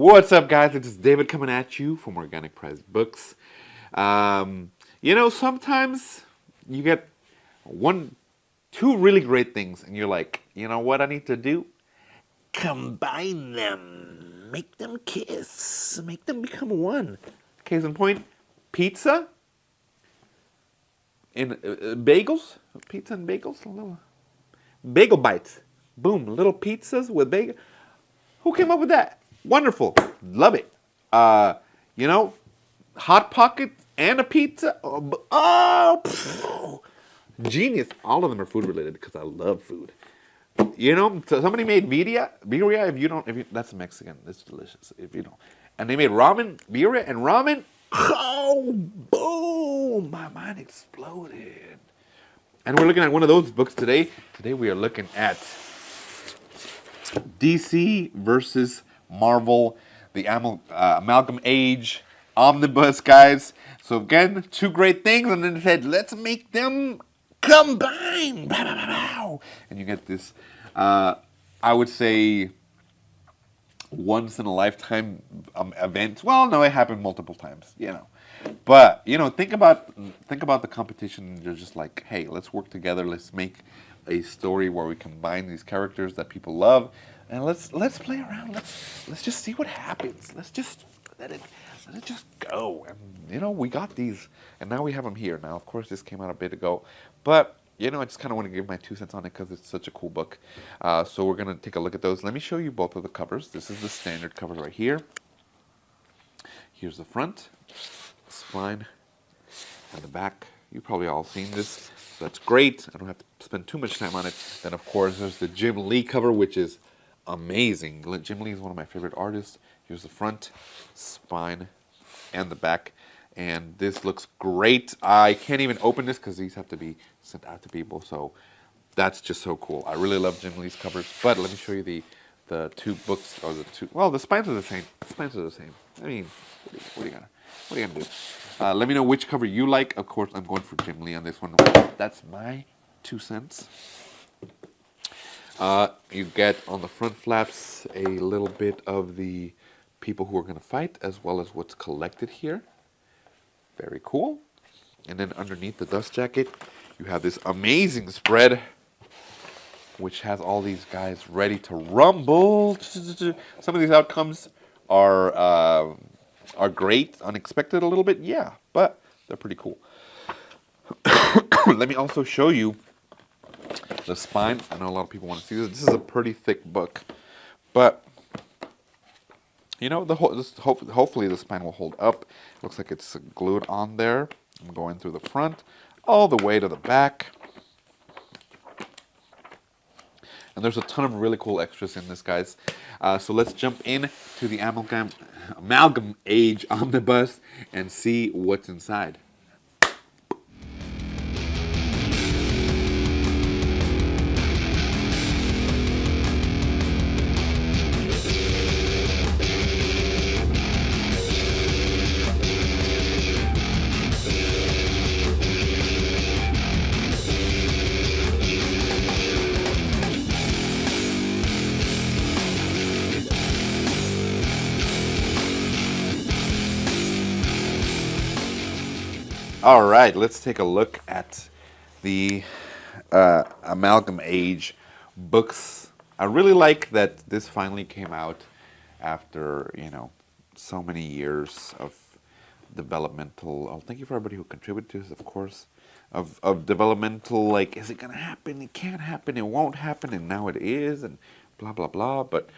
What's up, guys? It's David coming at you from Organic Priced Books. Sometimes you get two really great things, and you're like, you know what I need to do? Combine them. Make them kiss. Make them become one. Case in point, pizza and bagels. Pizza and bagels. Little bagel bites. Boom. Little pizzas with bagel. Who came up with that? Wonderful. Love it. Hot Pocket and a pizza. Genius. All of them are food related because I love food. Somebody made birria. That's Mexican. It's delicious. If you don't. And they made ramen, birria, and ramen. Oh, boom. My mind exploded. And we're looking at one of those books today. Today we are looking at DC versus Marvel, the Amalgam Age Omnibus, guys. So again, two great things, and then it said, let's make them combine. And you get this, I would say, once in a lifetime event. Well, no, it happened multiple times, But think about the competition. You're just like, hey, let's work together. Let's make a story where we combine these characters that people love, and let's play around. Let's just see what happens. Let's just let it just go. And we got these, and now we have them here. Now, of course, this came out a bit ago, but I just kind of want to give my 2 cents on it because it's such a cool book. So we're gonna take a look at those. Let me show you both of the covers. This is the standard cover right here. Here's the front, spine, and the back. You've probably all seen this. So that's great. I don't have to spend too much time on it. Then, of course, there's the Jim Lee cover, which is amazing. Jim Lee is one of my favorite artists. Here's the front, spine, and the back. And this looks great. I can't even open this because these have to be sent out to people. So that's just so cool. I really love Jim Lee's covers. But let me show you the two books, or the two. Well, the spines are the same. The spines are the same. I mean, what are you gonna do? Let me know which cover you like. Of course, I'm going for Jim Lee on this one. That's my 2 cents. You get on the front flaps a little bit of the people who are going to fight, as well as what's collected here. Very cool. And then underneath the dust jacket, you have this amazing spread, which has all these guys ready to rumble. Some of these outcomes are great, unexpected a little bit, yeah, but they're pretty cool. Let me also show you the spine. I know a lot of people want to see this. This is a pretty thick book, but hopefully the spine will hold up. Looks like it's glued on there. I'm going through the front all the way to the back. And there's a ton of really cool extras in this, guys. So let's jump in to the Amalgam Age Omnibus and see what's inside. All right, let's take a look at the Amalgam Age books. I really like that this finally came out after, so many years of developmental. Oh, thank you for everybody who contributed to this, of course, of developmental, like, is it going to happen? It can't happen. It won't happen. And now it is, and blah, blah, blah. But,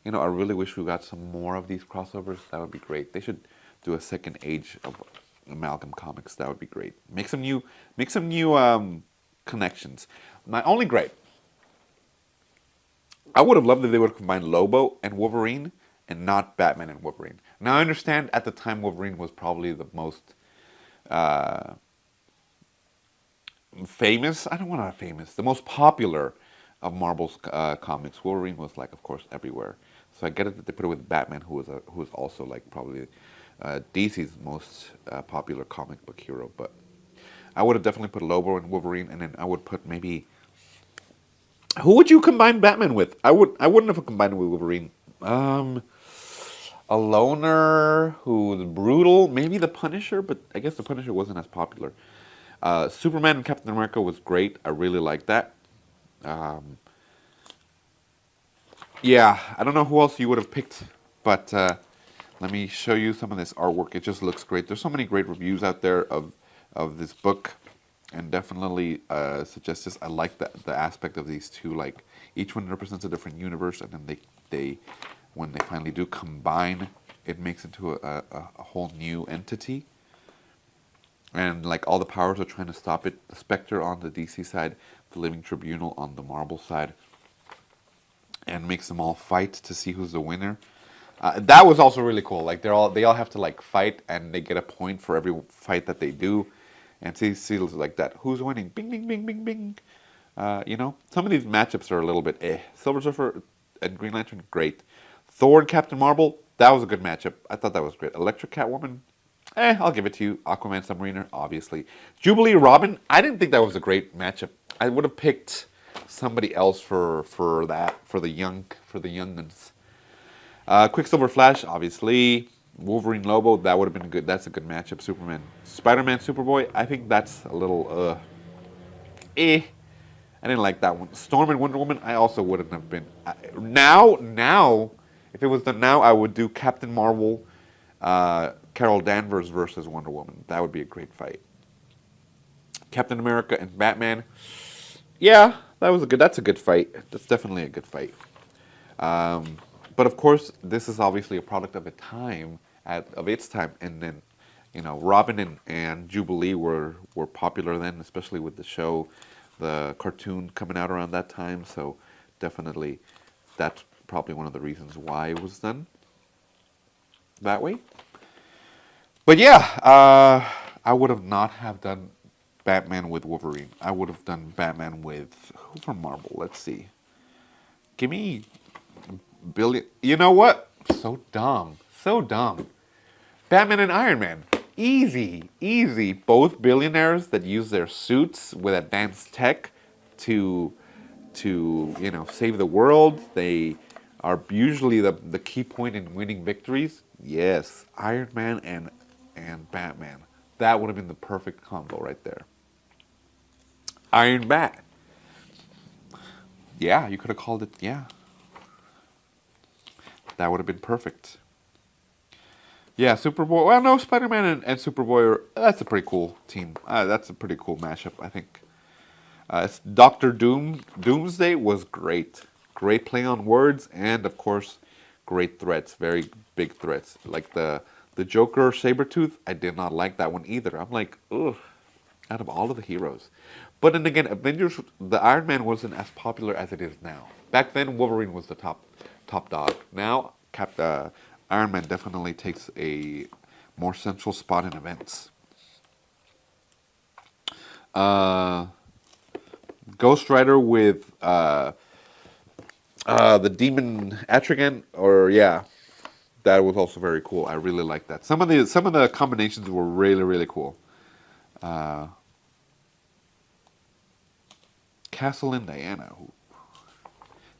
I really wish we got some more of these crossovers. That would be great. They should do a second age of Amalgam comics. That would be great. Make some new connections. My only gripe, I would have loved if they would have combined Lobo and Wolverine and not Batman and Wolverine. Now I understand at the time Wolverine was probably the most famous. I don't want to famous. The most popular of Marvel's comics. Wolverine was, like, of course, everywhere. So I get it that they put it with Batman, who was also, like, probably DC's most popular comic book hero. But I would have definitely put Lobo and Wolverine, and then I would put maybe... Who would you combine Batman with? I wouldn't have combined it with Wolverine. a loner who's brutal. Maybe the Punisher, but I guess the Punisher wasn't as popular. Superman and Captain America was great. I really liked that. Yeah, I don't know who else you would have picked, but let me show you some of this artwork. It just looks great. There's so many great reviews out there of this book, and definitely suggest this. I like the aspect of these two. Like each one represents a different universe, and then they when they finally do combine, it makes into a whole new entity. And like all the powers are trying to stop it. The Spectre on the DC side, the Living Tribunal on the Marvel side, and makes them all fight to see who's the winner. That was also really cool. Like they all have to like fight, and they get a point for every fight that they do, and see like that. Who's winning? Bing, bing, bing, bing, bing. You know, some of these matchups are a little bit eh. Silver Surfer and Green Lantern, great. Thor and Captain Marvel, that was a good matchup. I thought that was great. Electric Catwoman, I'll give it to you. Aquaman, Submariner, obviously. Jubilee, Robin, I didn't think that was a great matchup. I would have picked somebody else for the youngins. Quicksilver, Flash, obviously. Wolverine, Lobo, that would have been good. That's a good matchup. Superman, Spider-Man, Superboy, I think that's a little I didn't like that one. Storm and Wonder Woman, I also wouldn't have been. Now, if it was now, I would do Captain Marvel, Carol Danvers versus Wonder Woman. That would be a great fight. Captain America and Batman, yeah, that's a good fight. That's definitely a good fight. But of course, this is obviously a product of its time, and then, you know, Robin and Jubilee were popular then, especially with the show, the cartoon coming out around that time. So definitely, that's probably one of the reasons why it was done that way. But yeah, I would have not have done Batman with Wolverine. I would have done Batman with who from Marvel? Let's see. Give me Billion. You know what? So dumb. Batman and Iron Man. Easy. Both billionaires that use their suits with advanced tech to save the world. They are usually the key point in winning victories. Yes, Iron Man and Batman. That would have been the perfect combo right there. Iron Bat. Yeah, you could have called it, yeah. That would have been perfect. Yeah, Superboy. Well, no, Spider-Man and Superboy that's a pretty cool team. That's a pretty cool mashup, I think. Doctor Doomsday was great. Great play on words, and of course, great threats. Very big threats. Like the Joker Sabretooth, I did not like that one either. I'm like, ugh, out of all of the heroes. But then again, Avengers, the Iron Man wasn't as popular as it is now. Back then, Wolverine was the top dog. Now, Iron Man definitely takes a more central spot in events. Ghost Rider with the Demon Atrigan, that was also very cool. I really like that. Some of the combinations were really cool. Castle and Diana, who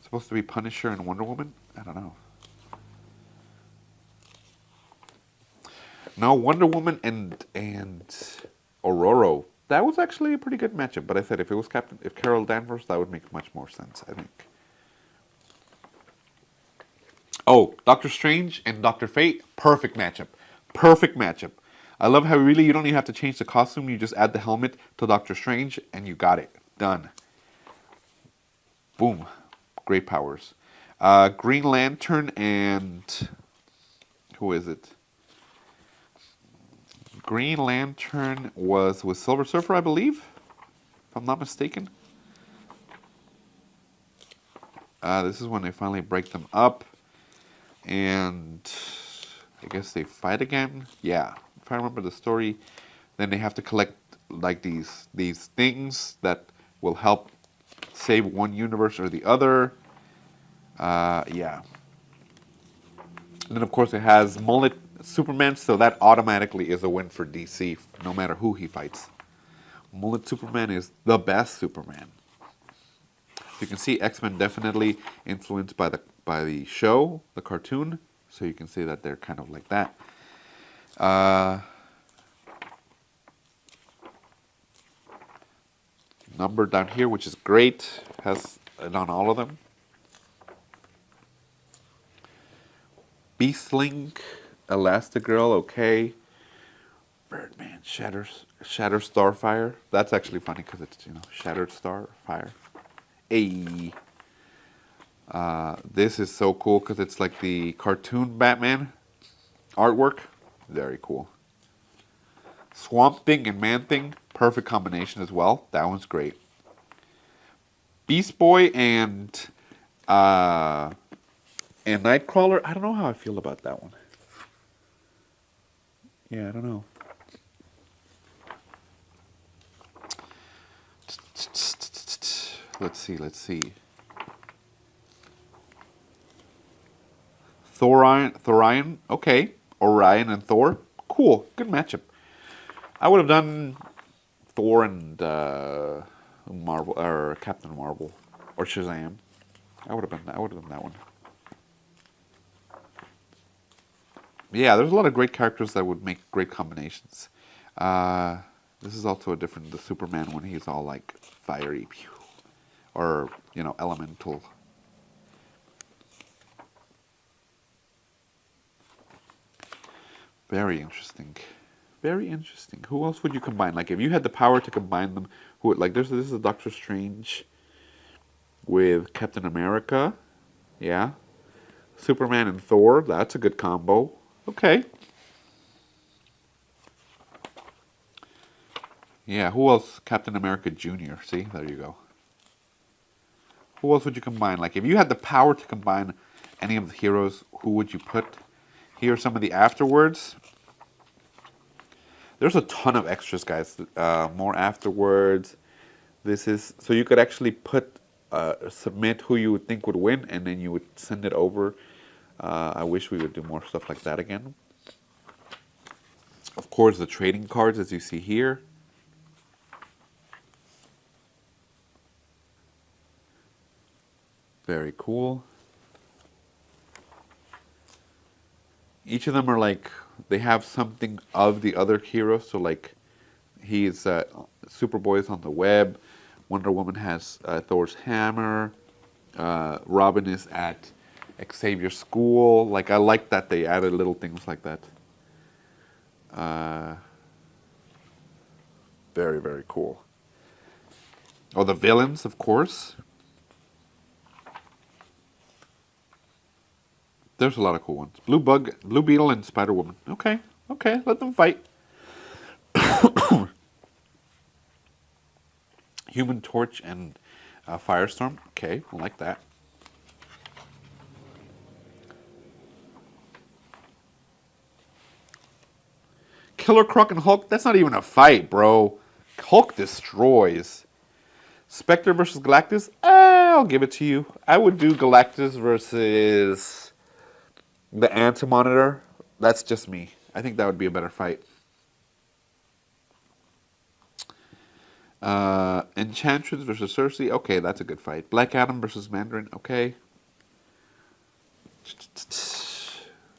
supposed to be Punisher and Wonder Woman. I don't know. No, Wonder Woman and Aurora. That was actually a pretty good matchup. But I said if Carol Danvers, that would make much more sense, I think. Oh, Doctor Strange and Dr. Fate, perfect matchup. I love how really you don't even have to change the costume. You just add the helmet to Doctor Strange and you got it. Done. Boom. Great powers. Green Lantern and who is it? Green Lantern was with Silver Surfer, I believe, if I'm not mistaken. This is when they finally break them up, and I guess they fight again. Yeah, if I remember the story, then they have to collect like these things that will help save one universe or the other. Yeah. And then of course it has Mullet Superman, so that automatically is a win for DC, no matter who he fights. Mullet Superman is the best Superman. You can see X-Men definitely influenced by the show, the cartoon, So you can see that they're kind of like that. Number down here, which is great. Has it on all of them. Beastlink, Elastigirl, okay. Birdman, Shatter Starfire. That's actually funny because it's, Shattered Starfire. Hey. This is so cool because it's like the cartoon Batman artwork. Very cool. Swamp Thing and Man Thing, perfect combination as well. That one's great. Beast Boy and Nightcrawler. I don't know how I feel about that one. Yeah, I don't know. Let's see. Thorion, okay. Orion and Thor, cool, good matchup. I would have done Thor and Marvel or Captain Marvel or Shazam. I would have done that one. Yeah, there's a lot of great characters that would make great combinations. This is also the Superman when he's all like fiery, or elemental. Very interesting. Very interesting. Who else would you combine? Like if you had the power to combine them, this is a Doctor Strange with Captain America. Yeah. Superman and Thor, that's a good combo. Okay. Yeah, who else? Captain America Jr. See, there you go. Who else would you combine? Like if you had the power to combine any of the heroes, who would you put? Here are some of the afterwards. There's a ton of extras, guys. More afterwards. This is so you could actually submit who you would think would win, and then you would send it over. I wish we would do more stuff like that again. Of course, the trading cards, as you see here. Very cool. Each of them are like, they have something of the other heroes. So like, he's Superboy is on the web. Wonder Woman has Thor's hammer. Robin is at Xavier's school. Like, I like that they added little things like that. Very, very cool. Oh, the villains, of course. There's a lot of cool ones. Blue Beetle, and Spider-Woman. Okay, let them fight. Human Torch and Firestorm. Okay, I like that. Killer Croc and Hulk. That's not even a fight, bro. Hulk destroys. Spectre versus Galactus. I'll give it to you. I would do Galactus versus the Anti-Monitor. That's just me. I think that would be a better fight. Enchantress versus Cersei. Okay, that's a good fight. Black Adam versus Mandarin. Okay.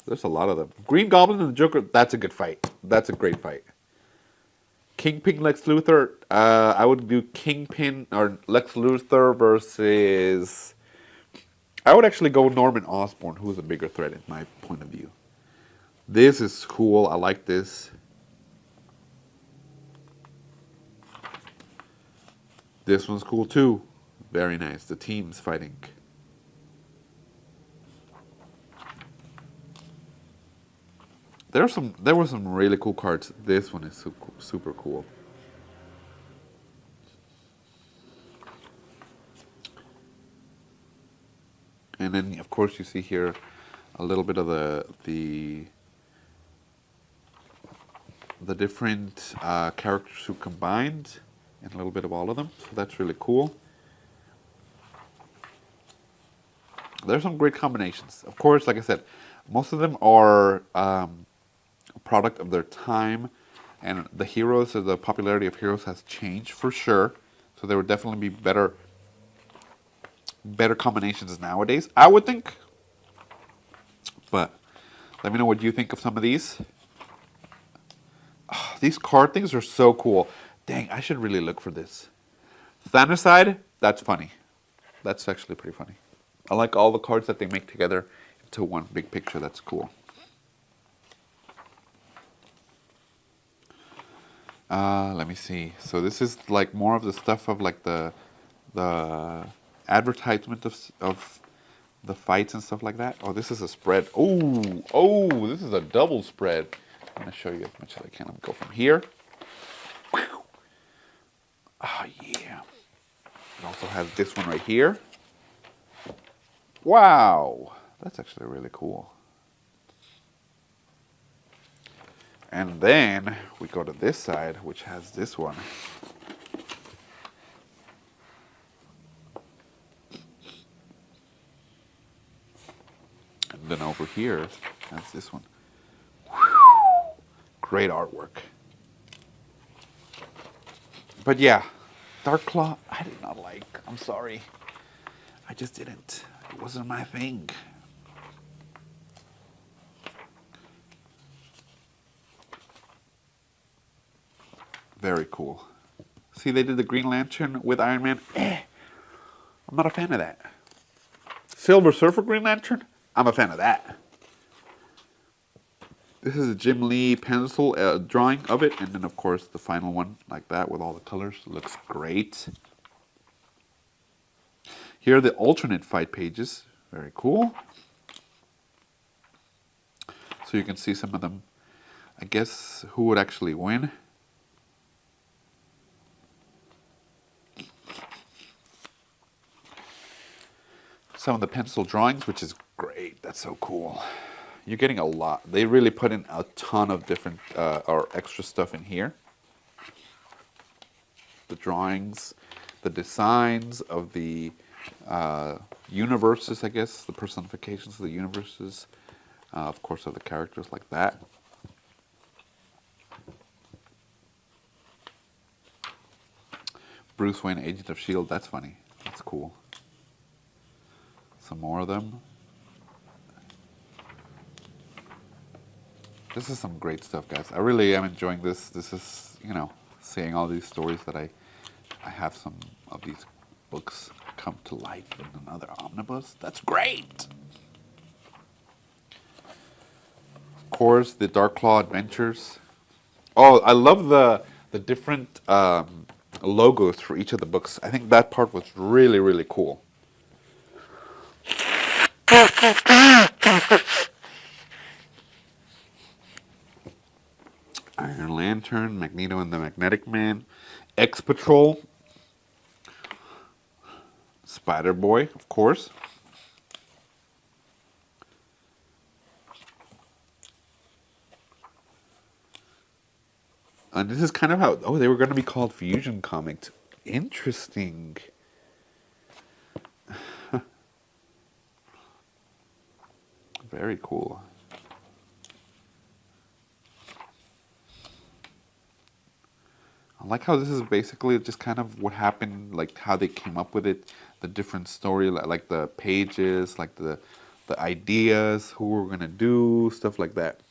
There's a lot of them. Green Goblin and the Joker. That's a good fight. That's a great fight. Kingpin, Lex Luthor. I would do Kingpin or Lex Luthor versus... I would actually go Norman Osborn, who's a bigger threat in my point of view. This is cool. I like this. This one's cool too. Very nice. The team's fighting. There were some really cool cards. This one is super cool. And then, of course, you see here a little bit of the different characters who combined, and a little bit of all of them. So that's really cool. There's some great combinations. Of course, like I said, most of them are a product of their time, and the heroes, or the popularity of heroes has changed for sure. So there would definitely be better combinations nowadays, I would think. But Let me know what you think of some of these. Oh, these card things are so cool. Dang, I should really look for this. Thanocide, that's funny. That's actually pretty funny. I like all the cards that they make together into one big picture. That's cool. Let me see. So this is like more of the stuff of like the advertisement of the fights and stuff like that. Oh, this is a spread. Oh, this is a double spread. I'm gonna show you as much as I can. Let me go from here. Oh yeah. It also has this one right here. Wow, that's actually really cool. And then we go to this side, which has this one. And then over here has this one. Whew. Great artwork. But yeah, Dark Claw, I did not like. I'm sorry. I just didn't. It wasn't my thing. Very cool. See, they did the Green Lantern with Iron Man. I'm not a fan of that. Silver Surfer Green Lantern? I'm a fan of that. This is a Jim Lee pencil drawing of it. And then, of course, the final one like that with all the colors. Looks great. Here are the alternate fight pages. Very cool. So you can see some of them. I guess who would actually win. Some of the pencil drawings, which is great. That's so cool. You're getting a lot. They really put in a ton of different or extra stuff in here. The drawings, the designs of the universes, I guess, the personifications of the universes, of course, of the characters like that. Bruce Wayne, Agent of S.H.I.E.L.D., that's funny. That's cool. Some more of them. This is some great stuff, guys. I really am enjoying this. This is, you know, seeing all these stories that I have some of these books come to life in another omnibus. That's great. Of course, the Dark Claw Adventures. Oh, I love the different logos for each of the books. I think that part was really, really cool. Iron Lantern, Magneto and the Magnetic Man, X-Patrol, Spider-Boy, of course. And this is kind of how, oh, they were going to be called Fusion Comics. Interesting. Very cool. I like how this is basically just kind of what happened, like how they came up with it, the different story, like the pages, like the ideas, who we're going to do, stuff like that.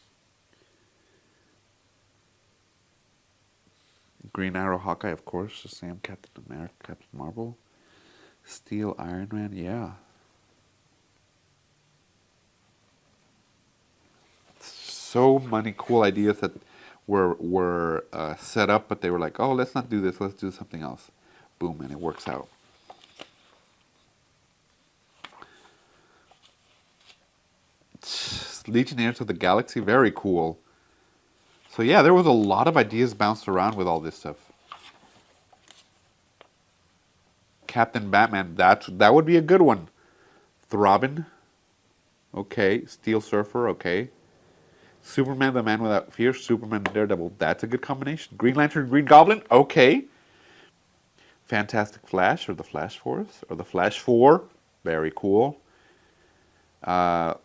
Green Arrow, Hawkeye, of course. Sam, Captain America, Captain Marvel. Steel, Iron Man, yeah. So many cool ideas that were set up, but they were like, oh, let's not do this, let's do something else. Boom, and it works out. Legionnaires of the Galaxy, very cool. So yeah, there was a lot of ideas bounced around with all this stuff. Captain Batman, that would be a good one. Throbbing, okay. Steel Surfer, okay. Superman, the Man Without Fear, Superman, Daredevil, that's a good combination. Green Lantern, Green Goblin, okay. Fantastic Flash, or the Flash Force, or the Flash 4, very cool. Batman,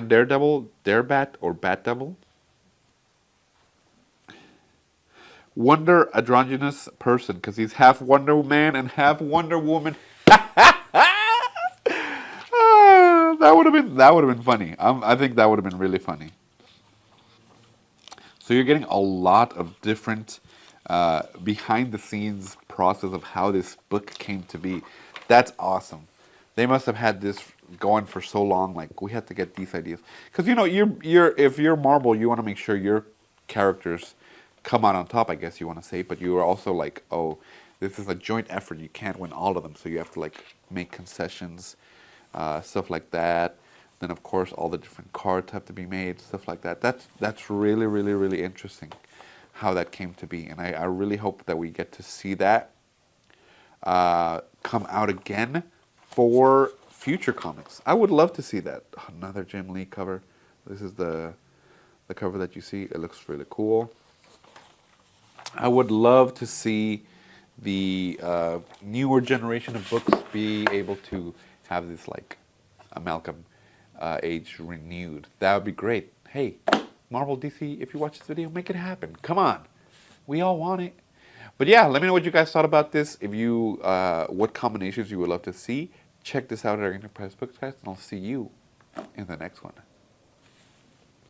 Daredevil, Darebat, or Bat-Devil. Wonder androgynous person, because he's half Wonder Man and half Wonder Woman. That that would have been funny. I think that would have been really funny. So you're getting a lot of different behind the scenes process of how this book came to be. That's awesome. They must have had this going for so long. Like, we had to get these ideas because if you're Marvel, you want to make sure your characters come out on top. I guess you want to say, but you are also like, oh, this is a joint effort. You can't win all of them, so you have to like make concessions, stuff like that. Then of course all the different cards have to be made, stuff like that. That's really, really, really interesting how that came to be, and I really hope that we get to see that come out again for future comics. I would love to see that. Another Jim Lee cover. This is the cover that you see. It looks really cool. I would love to see the newer generation of books be able to have this like amalgam age renewed. That would be great. Hey, Marvel, DC, if you watch this video, make it happen. Come on. We all want it. But yeah, let me know what you guys thought about this. If you, what combinations you would love to see. Check this out at Organic Priced Books, guys, and I'll see you in the next one.